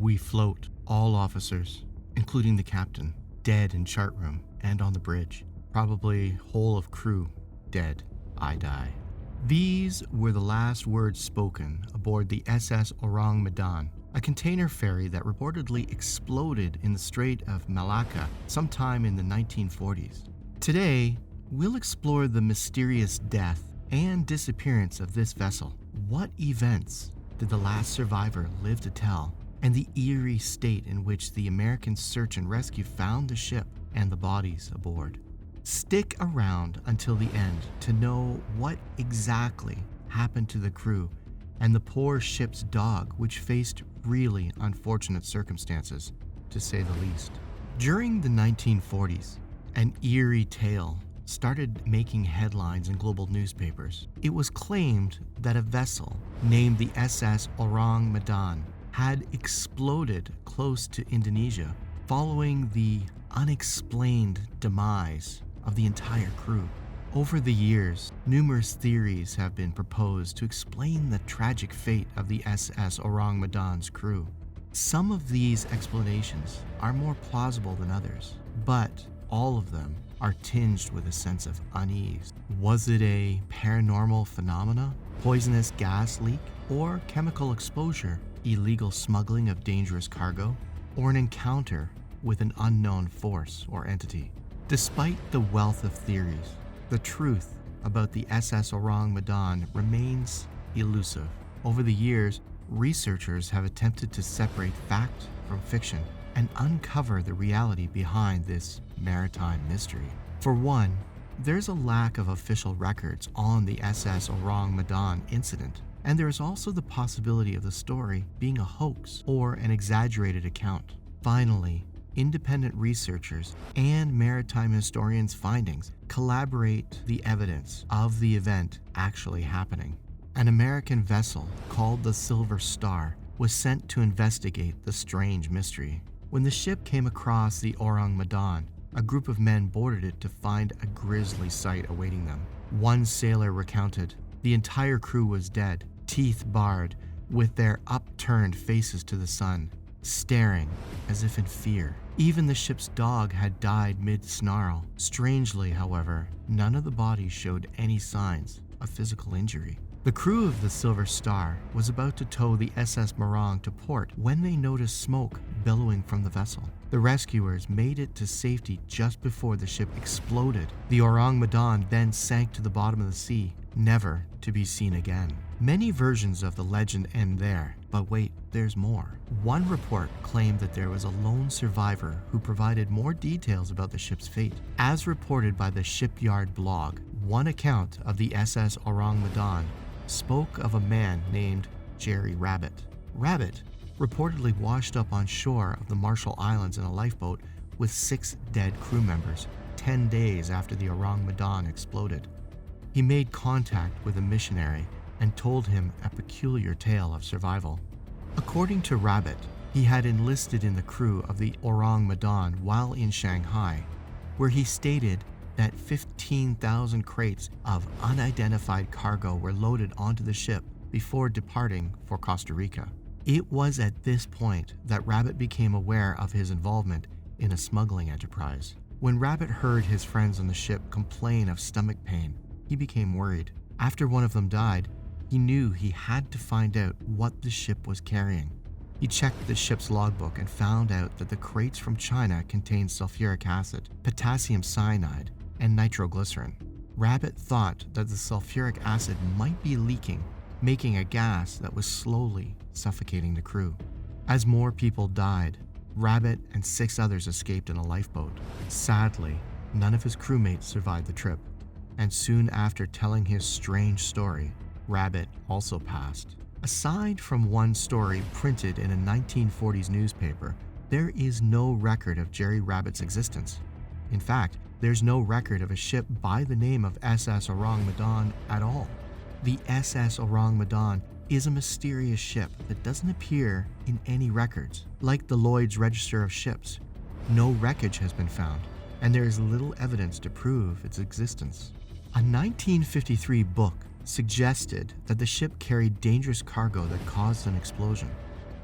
We float, all officers, including the captain, dead in chart room and on the bridge. Probably whole of crew, dead. I die. These were the last words spoken aboard the SS Ourang Medan, a container ferry that reportedly exploded in the Strait of Malacca sometime in the 1940s. Today, we'll explore the mysterious death and disappearance of this vessel. What events did the last survivor live to tell, and the eerie state in which the American search and rescue found the ship and the bodies aboard? Stick around until the end to know what exactly happened to the crew and the poor ship's dog, which faced really unfortunate circumstances, to say the least. During the 1940s, an eerie tale started making headlines in global newspapers. It was claimed that a vessel named the SS Ourang Medan had exploded close to Indonesia, following the unexplained demise of the entire crew. Over the years, numerous theories have been proposed to explain the tragic fate of the SS Ourang Medan's crew. Some of these explanations are more plausible than others, but all of them are tinged with a sense of unease. Was it a paranormal phenomena, poisonous gas leak, or chemical exposure, illegal smuggling of dangerous cargo, or an encounter with an unknown force or entity? Despite the wealth of theories, the truth about the SS Ourang Medan remains elusive. Over the years, researchers have attempted to separate fact from fiction and uncover the reality behind this maritime mystery. For one, there's a lack of official records on the SS Ourang Medan incident, and there is also the possibility of the story being a hoax or an exaggerated account. Finally, independent researchers and maritime historians' findings collaborate the evidence of the event actually happening. An American vessel called the Silver Star was sent to investigate the strange mystery. When the ship came across the Ourang Medan, a group of men boarded it to find a grisly sight awaiting them. One sailor recounted, the entire crew was dead, teeth bared, with their upturned faces to the sun, staring as if in fear. Even the ship's dog had died mid-snarl. Strangely, however, none of the bodies showed any signs of physical injury. The crew of the Silver Star was about to tow the SS Ourang to port when they noticed smoke billowing from the vessel. The rescuers made it to safety just before the ship exploded. The Ourang Medan then sank to the bottom of the sea, never to be seen again. Many versions of the legend end there, but wait, there's more. One report claimed that there was a lone survivor who provided more details about the ship's fate. As reported by the Shipyard blog, one account of the SS Ourang Medan spoke of a man named Jerry Rabbit. Rabbit reportedly washed up on shore of the Marshall Islands in a lifeboat with 6 dead crew members 10 days after the Ourang Medan exploded. He made contact with a missionary and told him a peculiar tale of survival. According to Rabbit, he had enlisted in the crew of the Ourang Medan while in Shanghai, where he stated that 15,000 crates of unidentified cargo were loaded onto the ship before departing for Costa Rica. It was at this point that Rabbit became aware of his involvement in a smuggling enterprise. When Rabbit heard his friends on the ship complain of stomach pain, he became worried. After one of them died, he knew he had to find out what the ship was carrying. He checked the ship's logbook and found out that the crates from China contained sulfuric acid, potassium cyanide, and nitroglycerin. Rabbit thought that the sulfuric acid might be leaking, making a gas that was slowly suffocating the crew. As more people died, Rabbit and 6 others escaped in a lifeboat. Sadly, none of his crewmates survived the trip, and soon after telling his strange story, Rabbit also passed. Aside from one story printed in a 1940s newspaper, there is no record of Jerry Rabbit's existence. In fact, there's no record of a ship by the name of SS Ourang Medan at all. The SS Ourang Medan is a mysterious ship that doesn't appear in any records. Like the Lloyd's Register of Ships, no wreckage has been found, and there is little evidence to prove its existence. A 1953 book suggested that the ship carried dangerous cargo that caused an explosion.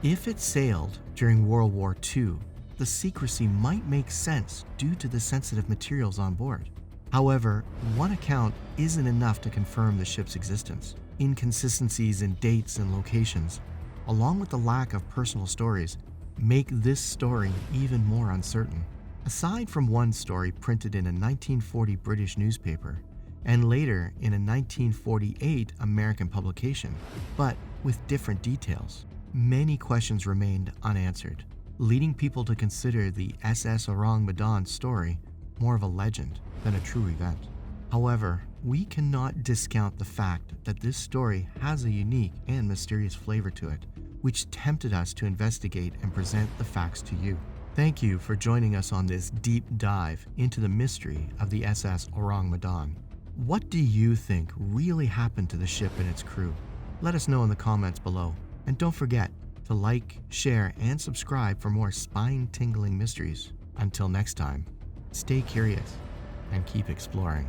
If it sailed during World War II, the secrecy might make sense due to the sensitive materials on board. However, one account isn't enough to confirm the ship's existence. Inconsistencies in dates and locations, along with the lack of personal stories, make this story even more uncertain. Aside from one story printed in a 1940 British newspaper and later in a 1948 American publication, but with different details, many questions remained unanswered, leading people to consider the SS Ourang Medan story more of a legend than a true event. However, we cannot discount the fact that this story has a unique and mysterious flavor to it, which tempted us to investigate and present the facts to you. Thank you for joining us on this deep dive into the mystery of the SS Ourang Medan. What do you think really happened to the ship and its crew? Let us know in the comments below. And don't forget to like, share, and subscribe for more spine-tingling mysteries. Until next time, stay curious and keep exploring.